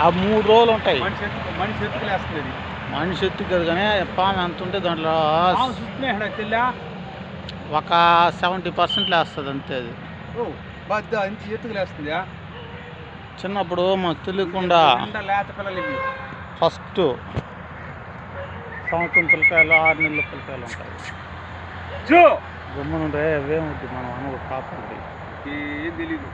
ఆ 3 రోజులు ఉంటాయి. మనిషి ఎత్తుకులేస్తుంది అది. మనిషి ఎత్తుకు కదా, కానీ పాము ఎంత ఉంటే దాంట్లో ఒక 70% లేస్తుంది అంతే. అది ఎత్తుకులేస్తుందా? చిన్నప్పుడు మాకు తెలియకుండా లేత పిల్లలు ఇవి ఫస్ట్ సంవత్సరం పిల్లకాయలు 6 నెలల పిల్లకాయలు ఉంటాయి. గమ్మునుండే అవేమొద్దు, మనం అన్న కాపాడి ఏం తెలీదు.